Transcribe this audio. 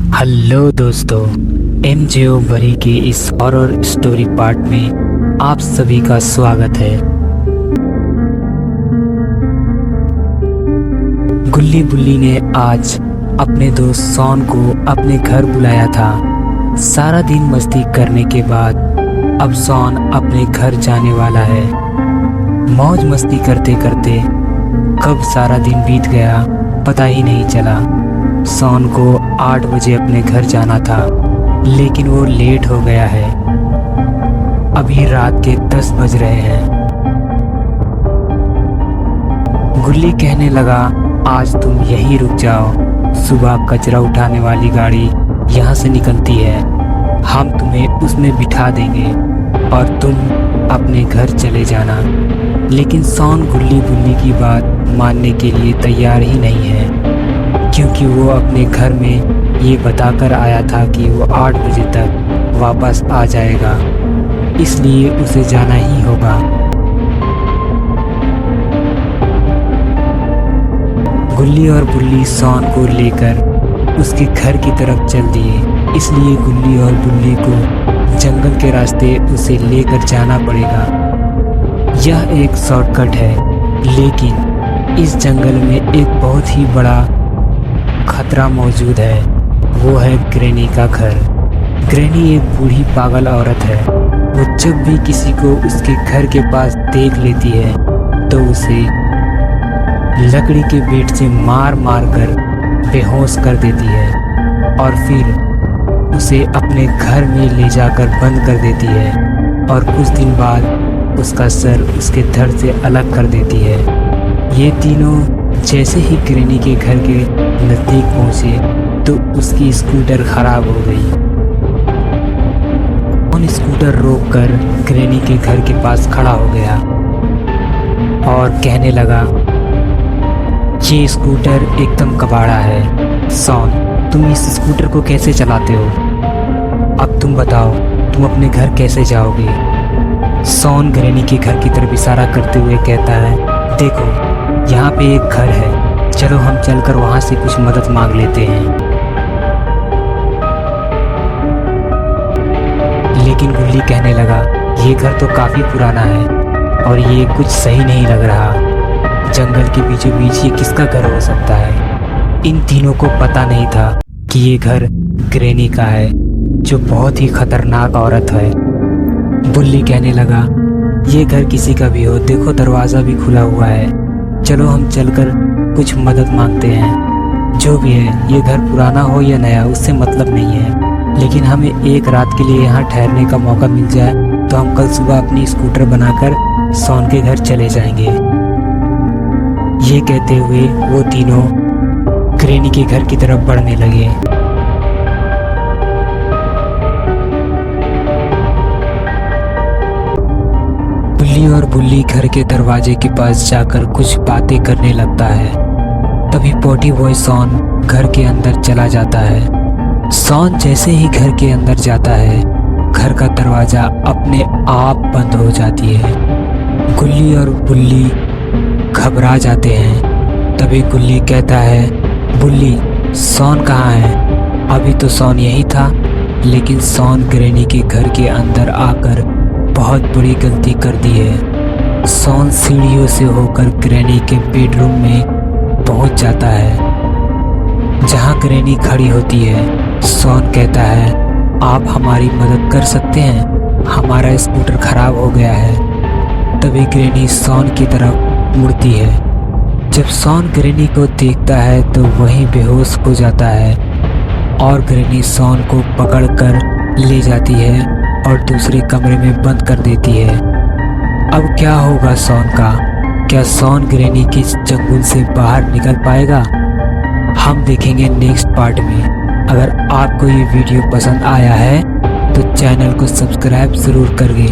Hello दोस्तों, MJO भरी के इस हॉरर स्टोरी पार्ट में आप सभी का स्वागत है। गुल्ली बुल्ली ने आज अपने दोस्त सॉन को अपने घर बुलाया था। सारा दिन मस्ती करने के बाद अब सॉन अपने घर जाने वाला है। मौज मस्ती करते करते कब सारा दिन बीत गया पता ही नहीं चला। सॉन को 8 बजे अपने घर जाना था, लेकिन वो लेट हो गया है। अभी रात के 10 बज रहे हैं। गुल्ली कहने लगा, आज तुम यहीं रुक जाओ, सुबह कचरा उठाने वाली गाड़ी यहाँ से निकलती है, हम तुम्हें उसमें बिठा देंगे और तुम अपने घर चले जाना। लेकिन सॉन गुल्ली बुल्ली की बात मानने के लिए तैयार ही नहीं है, क्योंकि वो अपने घर में ये बताकर आया था कि वो 8 बजे तक वापस आ जाएगा, इसलिए उसे जाना ही होगा। गुल्ली और बुल्ली सॉन को लेकर उसके घर की तरफ चल दिए, इसलिए गुल्ली और बुल्ली को जंगल के रास्ते उसे लेकर जाना पड़ेगा। यह एक शॉर्टकट है, लेकिन इस जंगल में एक बहुत ही बड़ा खतरा मौजूद है। वो है ग्रैनी का घर। ग्रैनी एक बूढ़ी पागल औरत है। वो जब भी किसी को उसके घर के पास देख लेती है तो उसे लकड़ी के बेट से मार मार कर बेहोश कर देती है और फिर उसे अपने घर में ले जाकर बंद कर देती है और कुछ दिन बाद उसका सर उसके धड़ से अलग कर देती है। ये तीनों जैसे ही ग्रैनी के घर के नज़दीक पहुंचे तो उसकी स्कूटर खराब हो गई। उन स्कूटर रोककर ग्रैनी के घर के पास खड़ा हो गया और कहने लगा, ये स्कूटर एकदम कबाड़ा है। सॉन, तुम इस स्कूटर को कैसे चलाते हो? अब तुम बताओ, तुम अपने घर कैसे जाओगे? सॉन ग्रैनी के घर की तरफ इशारा करते हुए कहता है, देखो यहाँ पे एक घर है, चलो हम चलकर वहाँ से कुछ मदद मांग लेते हैं। लेकिन गुल्ली कहने लगा, ये घर तो काफ़ी पुराना है और ये कुछ सही नहीं लग रहा। जंगल के बीचों बीच ये किसका घर हो सकता है? इन तीनों को पता नहीं था कि ये घर ग्रैनी का है, जो बहुत ही खतरनाक औरत है। बुल्ली कहने लगा, ये घर किसी का भी हो, देखो दरवाज़ा भी खुला हुआ है, चलो हम चलकर कुछ मदद मांगते हैं। जो भी है, ये घर पुराना हो या नया उससे मतलब नहीं है, लेकिन हमें एक रात के लिए यहाँ ठहरने का मौका मिल जाए तो हम कल सुबह अपनी स्कूटर बनाकर सॉन के घर चले जाएंगे। ये कहते हुए वो तीनों ग्रैनी के घर की तरफ बढ़ने लगे। बुल्ली और बुल्ली घर के दरवाजे के पास जाकर कुछ बातें करने लगता है। तभी पॉटी बॉय सॉन घर के अंदर चला जाता है। सॉन जैसे ही घर के अंदर जाता है, घर का दरवाजा अपने आप बंद हो जाती है। गुल्ली और बुल्ली घबरा जाते हैं। तभी गुल्ली कहता है, बुल्ली, सॉन कहाँ है? अभी तो सॉन यही था, लेकिन सॉन ग्रैनी के घर के अंदर आकर बहुत बड़ी गलती कर दी है। सॉन सीढ़ियों से होकर ग्रैनी के बेडरूम में पहुंच जाता है, जहां ग्रैनी खड़ी होती है। सॉन कहता है, आप हमारी मदद कर सकते हैं, हमारा स्कूटर खराब हो गया है। तभी ग्रैनी सॉन की तरफ मुड़ती है। जब सॉन ग्रैनी को देखता है तो वहीं बेहोश हो जाता है और ग्रैनी सॉन को पकड़कर ले जाती है और दूसरे कमरे में बंद कर देती है। अब क्या होगा सॉन का? क्या सॉन ग्रैनी के चंगुल से बाहर निकल पाएगा? हम देखेंगे नेक्स्ट पार्ट में। अगर आपको ये वीडियो पसंद आया है तो चैनल को सब्सक्राइब ज़रूर करिए।